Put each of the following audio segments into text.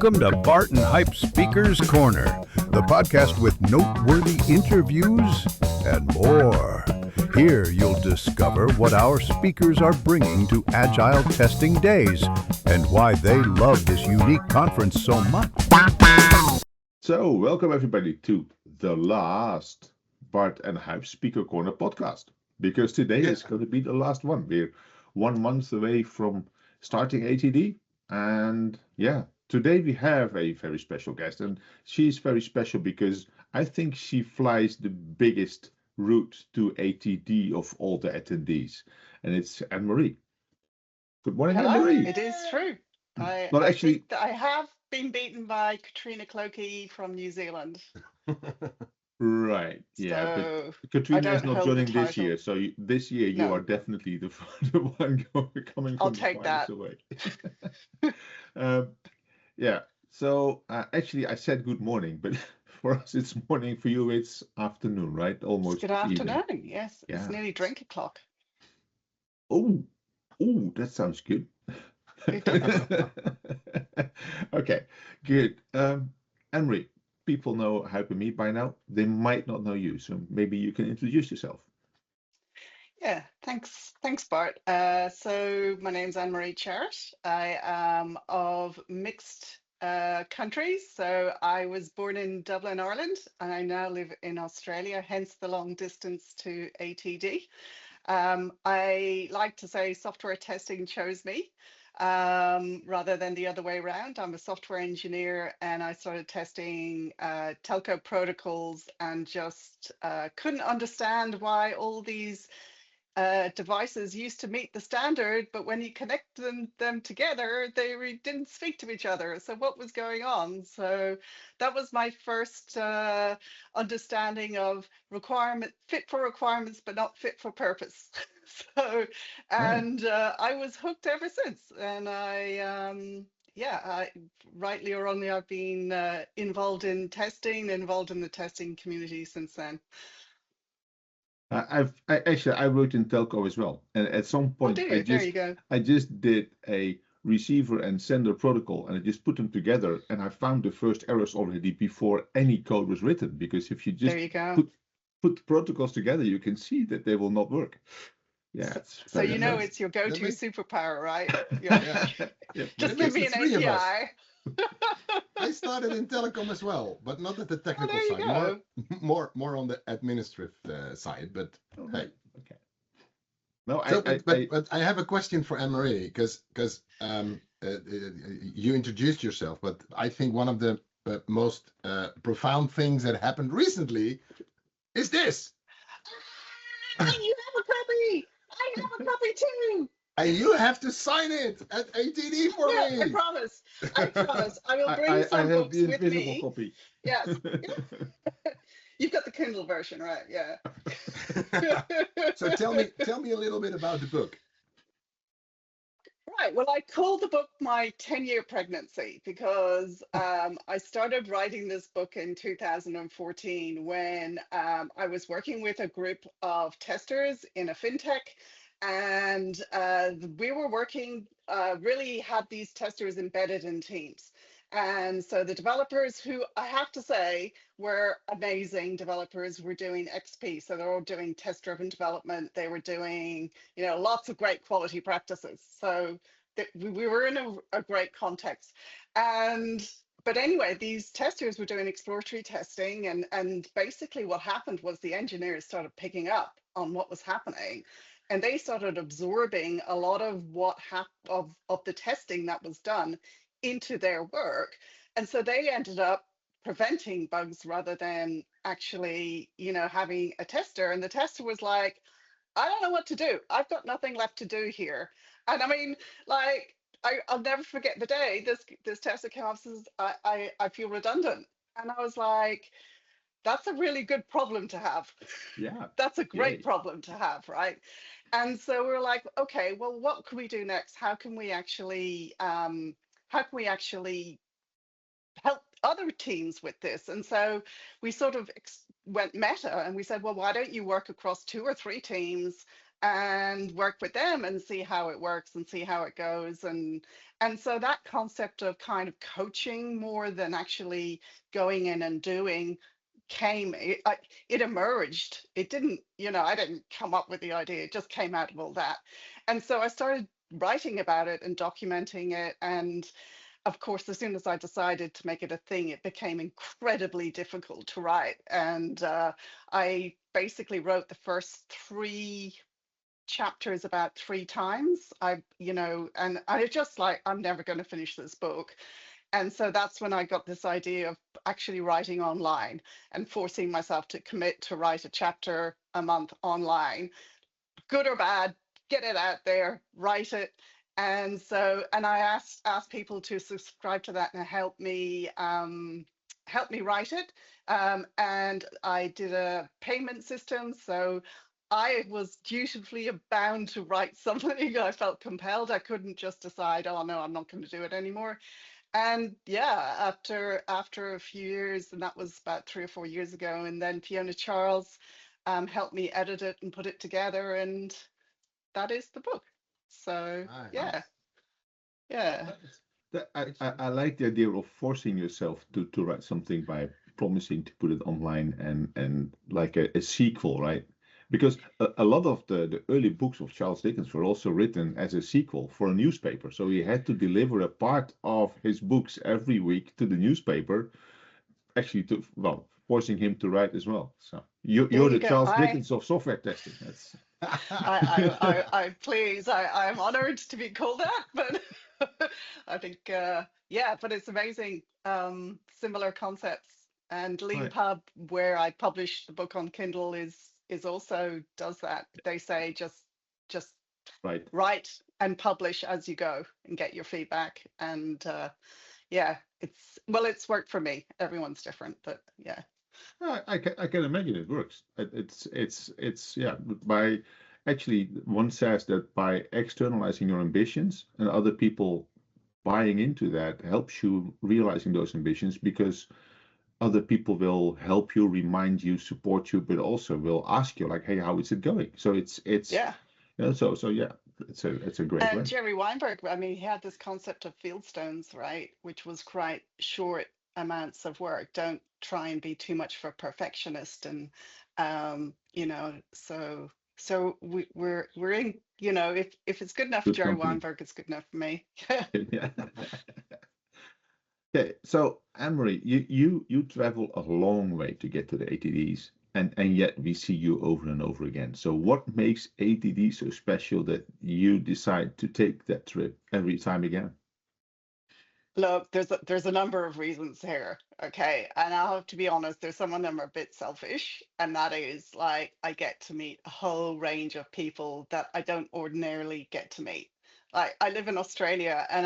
Welcome to Bart and Huib Speakers Corner, the podcast with noteworthy interviews and more. Here you'll discover what our speakers are bringing to Agile Testing Days and why they love this unique conference so much. So, welcome everybody to the last Bart and Huib Speaker Corner podcast, because today is going to be the last one. We're 1 month away from starting ATD, and today we have a very special guest, and she's very special because I think she flies the biggest route to ATD of all the attendees, and it's Anne-Marie. Good morning, Hello, Anne-Marie. it is true. I think that I have been beaten by Katrina Clokey from New Zealand. Right, yeah, So but Katrina is don't not hold the joining this title. year, so this year you No. are definitely the one coming I'll from the take that. farthest away. So actually I said good morning, but for us it's morning, for you it's afternoon, right? It's Almost good evening. afternoon. Yes, Yeah. it's nearly drink o'clock. Oh, that sounds good. It does. Okay, good. Anne-Marie, people know Huib and me by now. They might not know you, so maybe you can introduce yourself. Yeah, thanks, Bart. So my name's Anne-Marie Charrett. I am of mixed countries. So I was born in Dublin, Ireland, and I now live in Australia, hence the long distance to ATD. I like to say software testing chose me rather than the other way around. I'm a software engineer and I started testing telco protocols and just couldn't understand why all these devices used to meet the standard, but when you connect them together, they didn't speak to each other. So what was going on? So that was my first understanding of fit for requirements, but not fit for purpose. I was hooked ever since. And rightly or wrongly, I've been involved in the testing community since then. I wrote in telco as well, and at some point There you go. I just did a receiver and sender protocol, and I just put them together, and I found the first errors already before any code was written, because if you just put protocols together, you can see that they will not work. Yeah. So it's your go-to superpower, right? Yeah. Just give me an API. I started in telecom as well, but not at the technical there you side. More on the administrative side. But hey, okay. No, but I have a question for Anne-Marie, because you introduced yourself, but I think one of the most profound things that happened recently is this. You have a copy. I have a copy too. And you have to sign it at ATD for me. I promise. I will bring some books with me. Copy. Yes. You've got the Kindle version, right? Yeah. So tell me a little bit about the book. Right. Well, I call the book my 10-year pregnancy because I started writing this book in 2014 when I was working with a group of testers in a fintech. And we were working, really had these testers embedded in teams. And so the developers, who I have to say were amazing developers, were doing XP. So they're all doing test-driven development. They were doing, lots of great quality practices. So we were in a great context. But anyway, these testers were doing exploratory testing. And basically what happened was the engineers started picking up on what was happening. And they started absorbing a lot of of the testing that was done into their work. And so they ended up preventing bugs rather than actually, having a tester. And the tester was like, I don't know what to do. I've got nothing left to do here. And I mean, like, I'll never forget the day this tester came up and says, I feel redundant. And I was like, that's a really good problem to have. Yeah. That's a great problem to have, right? And so we're like, okay, well, what can we do next? How can we actually help other teams with this? And so we sort of went meta and we said, well, why don't you work across 2 or 3 teams and work with them and see how it works and see how it goes. And so that concept of kind of coaching more than actually going in and doing it emerged. It didn't, I didn't come up with the idea. It just came out of all that. And so I started writing about it and documenting it. And of course, as soon as I decided to make it a thing, it became incredibly difficult to write. And I basically wrote the first 3 chapters about 3 times. And I just like, I'm never going to finish this book. And so that's when I got this idea of actually writing online and forcing myself to commit to write a chapter a month online, good or bad, get it out there, write it. And so, and I asked people to subscribe to that and help me write it. And I did a payment system. So I was dutifully bound to write something. I felt compelled. I couldn't just decide, oh no, I'm not going to do it anymore. And yeah, after a few years, and that was about 3 or 4 years ago, and then Fiona Charles helped me edit it and put it together, and that is the book. So Nice. yeah. I like the idea of forcing yourself to write something by promising to put it online and like a sequel, right? Because a lot of the early books of Charles Dickens were also written as a sequel for a newspaper. So he had to deliver a part of his books every week to the newspaper, actually forcing him to write as well. So you're the go. Charles Dickens of software testing. That's I'm honored to be called that, but I think but it's amazing. Similar concepts, and LeanPub, where I published the book on Kindle, is also does that. They say just right. write and publish as you go and get your feedback. And it's worked for me. Everyone's different, but yeah. I can imagine it works. It's by actually one says that by externalizing your ambitions and other people buying into that helps you realizing those ambitions, because other people will help you, remind you, support you, but also will ask you like, hey, how is it going? So it's Yeah. it's a great way. And Jerry Weinberg, I mean, he had this concept of fieldstones, right, which was quite short amounts of work. Don't try and be too much of a perfectionist, and so we're in, if it's good enough for Good Jerry company. Weinberg, it's good enough for me. Yeah. Okay, so Anne-Marie, you travel a long way to get to the ATDs, and yet we see you over and over again. So what makes ATD so special that you decide to take that trip every time again? Look, there's a number of reasons here, okay? And I'll have to be honest, there's some of them are a bit selfish, and that is like I get to meet a whole range of people that I don't ordinarily get to meet. Like I live in Australia, and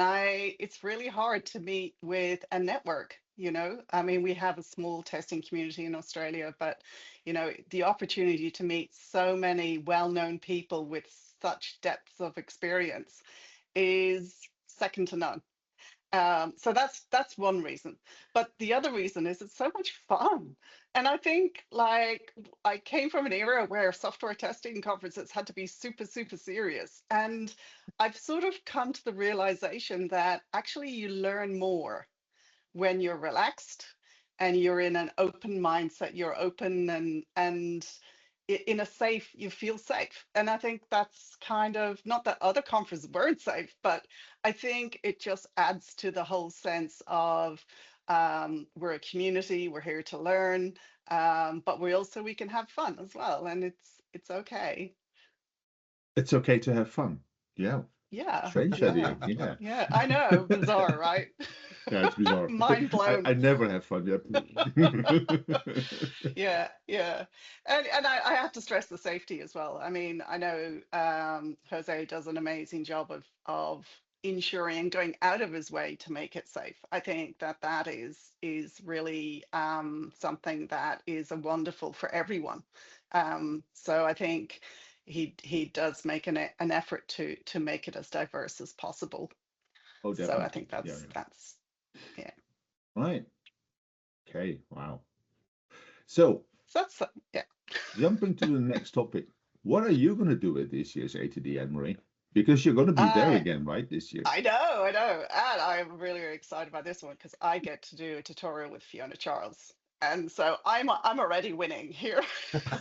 it's really hard to meet with a network, I mean, we have a small testing community in Australia, but the opportunity to meet so many well-known people with such depths of experience is second to none. So that's one reason. But the other reason is it's so much fun. And I think like I came from an era where software testing conferences had to be super, super serious. And I've sort of come to the realization that actually you learn more when you're relaxed and you're in an open mindset, you're open and in a safe, you feel safe. And I think that's kind of not that other conferences weren't safe, but I think it just adds to the whole sense of we're a community, we're here to learn, but we can have fun as well, and it's okay. It's okay to have fun. Yeah. Yeah. Strange idea. Yeah. Yeah, I know, bizarre, right? Yeah, it's bizarre. Mind blown. I never have fun. Yeah, yeah. And I have to stress the safety as well. I mean, I know Jose does an amazing job of ensuring and going out of his way to make it safe. I think that is really something that is a wonderful for everyone. So I think he does make an effort to make it as diverse as possible. Oh, So definitely. I think that's yeah. Right. Okay. Wow. So So that's yeah. jumping to the next topic, What are you going to do at this year's ATD, Anne-Marie? Because you're going to be there I again, right, this year? I know, and I'm really excited about this one because I get to do a tutorial with Fiona Charles, and so I'm already winning here.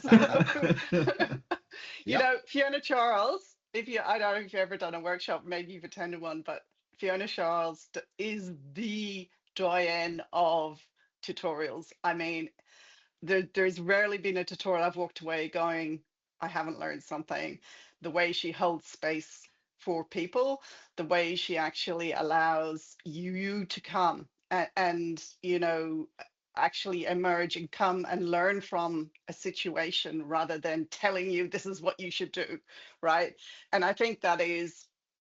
So, you Yep. know, Fiona Charles. If you, I don't know if you've ever done a workshop, maybe you've attended one, but Fiona Charles is the doyen of tutorials. I mean, there's rarely been a tutorial I've walked away going, I haven't learned something. The way she holds space for people, the way she actually allows you to come and you know, actually emerge and come and learn from a situation rather than telling you this is what you should do, right? And I think that is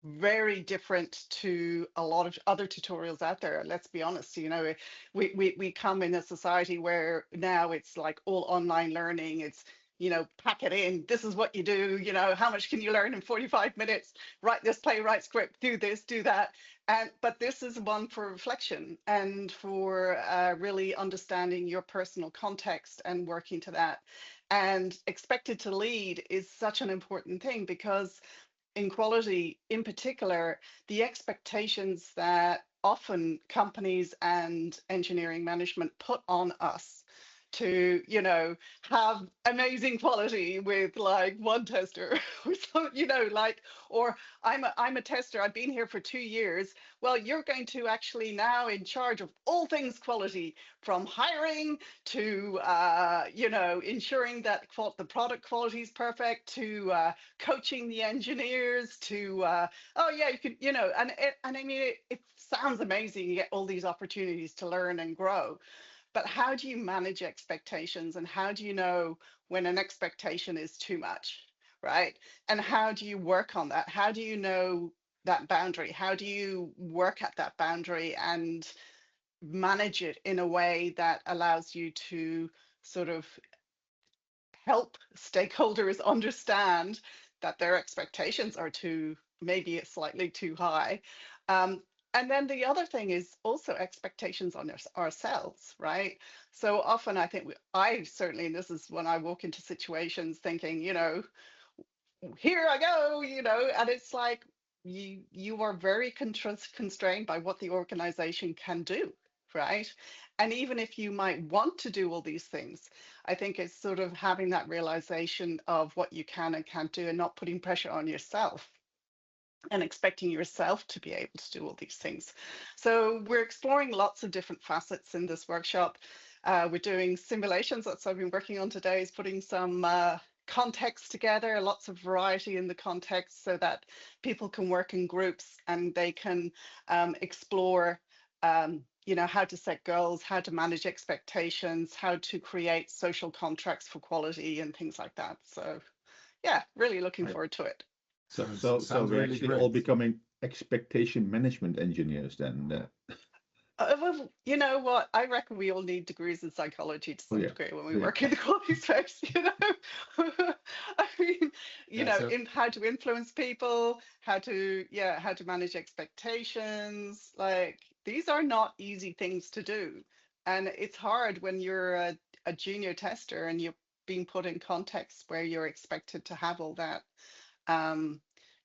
very different to a lot of other tutorials out there. Let's be honest, you know, we come in a society where now it's like all online learning. It's, you know, pack it in, this is what you do, you know, how much can you learn in 45 minutes, write this playwright script, do this, do that. And but this is one for reflection and for really understanding your personal context and working to that. And expected to lead is such an important thing because in quality in particular, the expectations that often companies and engineering management put on us to, you know, have amazing quality with like one tester or so, you know, like, or I'm a tester, I've been here for 2 years. Well, you're going to actually now in charge of all things quality, from hiring to you know, ensuring that the product quality is perfect, to coaching the engineers, to oh yeah, you could, you know, and I mean it sounds amazing. You get all these opportunities to learn and grow, but how do you manage expectations, and how do you know when an expectation is too much, right? And how do you work on that? How do you know that boundary? How do you work at that boundary and manage it in a way that allows you to sort of help stakeholders understand that their expectations are too, maybe it's slightly too high. And then the other thing is also expectations on ourselves, right? So often I think I certainly, and this is when I walk into situations thinking, you know, here I go, you know, and it's like you are very constrained by what the organization can do, right? And even if you might want to do all these things, I think it's sort of having that realization of what you can and can't do and not putting pressure on yourself and expecting yourself to be able to do all these things. So we're exploring lots of different facets in this workshop. We're doing simulations. That's what I've been working on today, is putting some context together, lots of variety in the context so that people can work in groups and they can explore you know, how to set goals, how to manage expectations, how to create social contracts for quality and things like that. So yeah, really looking forward to it. So we're really actually all great. becoming expectation management engineers then. Well, you know what? I reckon we all need degrees in psychology to Oh some yeah, degree when we yeah. work in the quality space, you know. I mean, you Yeah, know, so in how to influence people, how to, yeah, how to manage expectations. Like, these are not easy things to do. And it's hard when you're a junior tester and you're being put in contexts where you're expected to have all that. Um,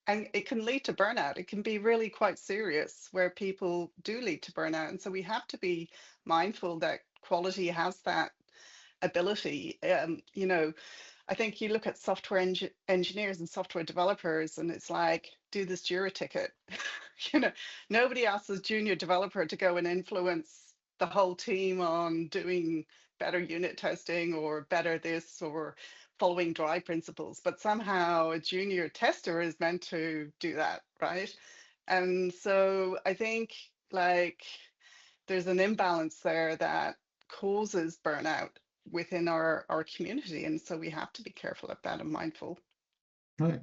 and it can lead to burnout. It can be really quite serious where people do lead to burnout. And so we have to be mindful that quality has that ability. You know, I think you look at software engineers and software developers, and it's like, do this Jira ticket. You know, nobody asks a junior developer to go and influence the whole team on doing better unit testing or better this or following dry principles, but somehow a junior tester is meant to do that, right? And so I think like there's an imbalance there that causes burnout within our community. And so we have to be careful of that and mindful. Right.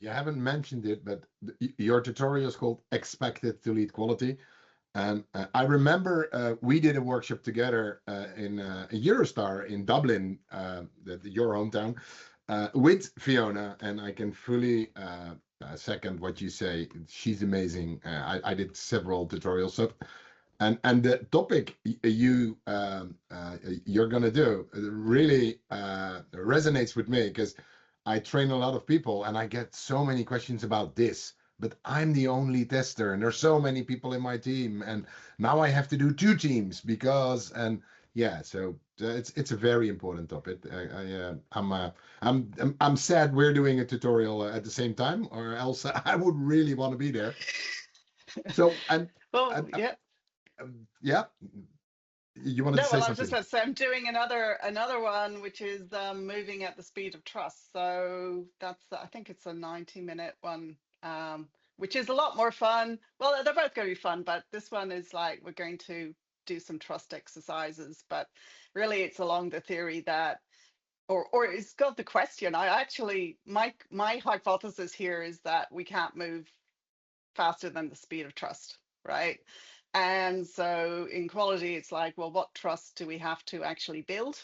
you haven't mentioned it, but your tutorial is called Expected to Lead Quality. And I remember we did a workshop together in Eurostar in Dublin, your hometown, with Fiona, and I can fully second what you say. She's amazing. I did several tutorials. So, and the topic you're gonna do really resonates with me, because I train a lot of people and I get so many questions about this, but I'm the only tester and there's so many people in my team. And now I have to do 2 teams because, and yeah, so it's a very important topic. I'm sad we're doing a tutorial at the same time, or else I would really want to be there. So, Well, yeah. Yeah, you wanted No, to say well, I was just something. about to say I'm doing another one, which is moving at the speed of trust. So that's I think it's a 90-minute one, which is a lot more fun. Well, they're both going to be fun, but this one is like we're going to do some trust exercises. But really, it's along the theory that, or it's got the question. I actually my hypothesis here is that we can't move faster than the speed of trust, right? And so in quality, it's like, well, what trust do we have to actually build?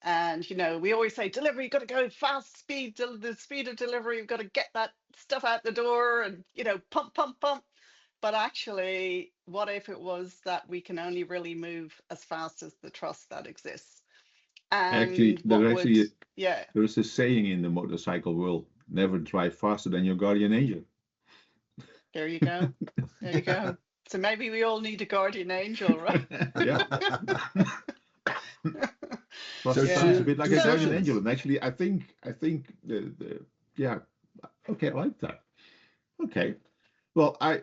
And, you know, we always say delivery, you've got to go fast speed, the speed of delivery, you've got to get that stuff out the door and, you know, pump, pump, pump. But actually, what if it was that we can only really move as fast as the trust that exists? And Actually, yeah. there is a saying in the motorcycle world: never drive faster than your guardian angel. There you go. There you go. So maybe we all need a guardian angel, right? Yeah. Trust So sounds a bit like a guardian sessions. angel, and actually, I think the yeah. Okay, I like that. Okay, well, I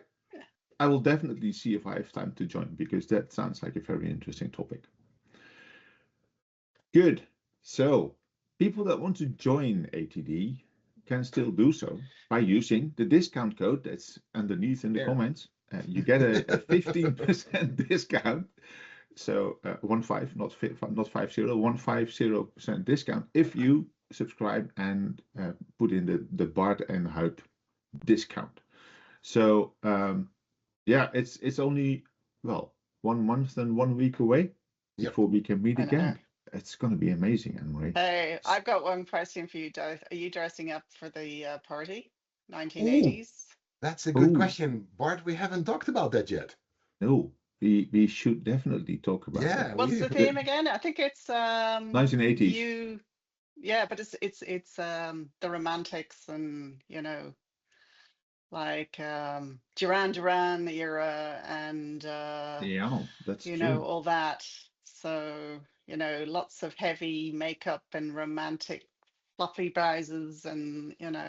will definitely see if I have time to join, because that sounds like a very interesting topic. Good. So people that want to join ATD can still do so by using the discount code that's underneath in the comments. You get a 15% discount. So 15, not 50, 15% discount if you subscribe and put in the Bart and Huib discount. So yeah, it's only 1 month and 1 week away before we can meet again. It's going to be amazing, Anne-Marie. Hey, I've got one question for you, Darth. Are you dressing up for the party, 1980s? That's a good question, Bart. We haven't talked about that yet. No, we should definitely talk about that. What's the theme again? I think it's 1980s. Yeah, but it's the romantics and, you know, like Duran Duran era and yeah, that's you true. know, all that. So, you know, lots of heavy makeup and romantic fluffy blouses and, you know,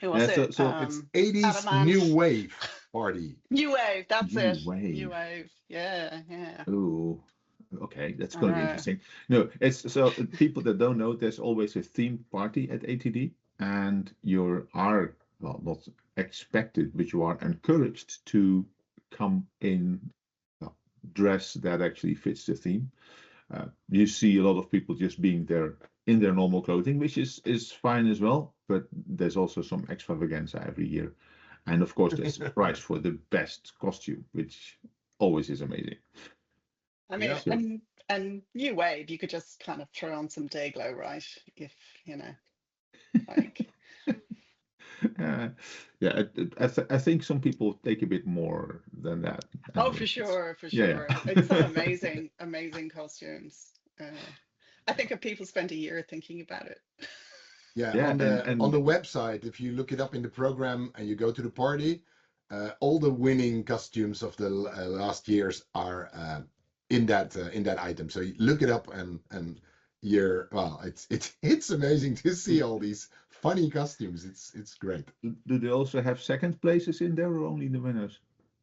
who was it? So it's 80s new wave party. New wave, that's new it. Wave. New wave. Yeah, yeah. Oh, okay, that's going to be interesting. No, it's so people that don't know, there's always a themed party at ATD, and you are not expected, but you are encouraged to come in dress that actually fits the theme. You see a lot of people just being there in their normal clothing, which is fine as well, but there's also some extravaganza every year. And of course, there's a prize for the best costume, which always is amazing. I mean, and new wave, you could just kind of throw on some day glow, right? If, you know, like... yeah, I think some people take a bit more than that. Oh, for sure, for sure. Yeah. It's some amazing, amazing costumes. I think if people spent a year thinking about it. Yeah, on the website, if you look it up in the program and you go to the party, all the winning costumes of the last years are in that item. So you look it up and you're it's amazing to see all these funny costumes. It's great. Do they also have second places in there, or only the winners?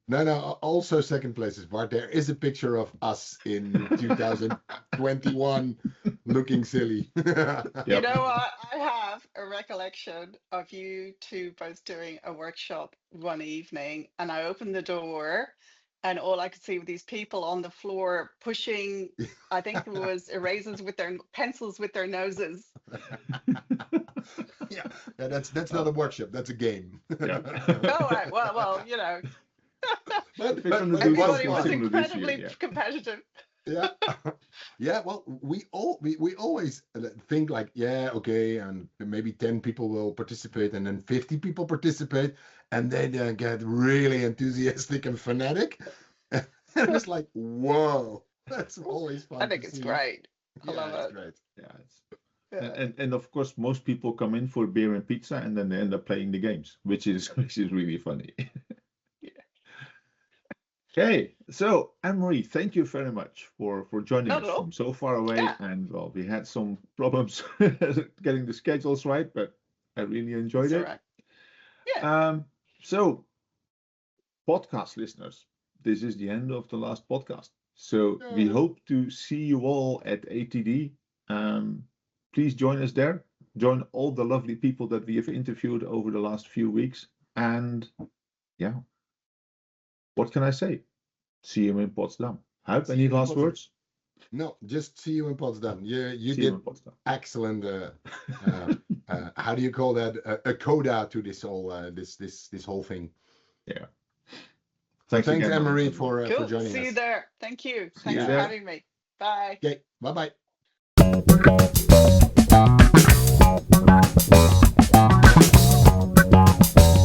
No, also second places, Bart. There is a picture of us in 2021 looking silly. You know, I have a recollection of you two both doing a workshop one evening, and I opened the door and all I could see were these people on the floor pushing, I think it was erasers with their pencils with their noses. Yeah, that's not a workshop, that's a game. Yeah. Oh, right. Well, you know. But everybody was incredibly competitive. Yeah. Well, we always think like, yeah, okay, and maybe 10 people will participate, and then 50 people participate, and they get really enthusiastic and fanatic. And it's like, whoa, that's always fun. I think it's great. I love it. Great. Yeah, And of course, most people come in for beer and pizza, and then they end up playing the games, which is really funny. Okay, so Anne-Marie, thank you very much for joining Not us at all. from so far away. Yeah. And well, we had some problems getting the schedules right, but I really enjoyed That's it. all right. Yeah. So podcast listeners, this is the end of the last podcast. So we hope to see you all at ATD. Please join us there. Join all the lovely people that we have interviewed over the last few weeks. And yeah, what can I say? See you in Potsdam. Huib, any last words? No, just see you in Potsdam. You See did you in Potsdam. excellent. How do you call that? A coda to this whole this whole thing. Yeah. Thanks again, Anne-Marie Cool. for joining us. See you there. Thank you. See Thanks you for there. having me. Bye. Okay, bye bye.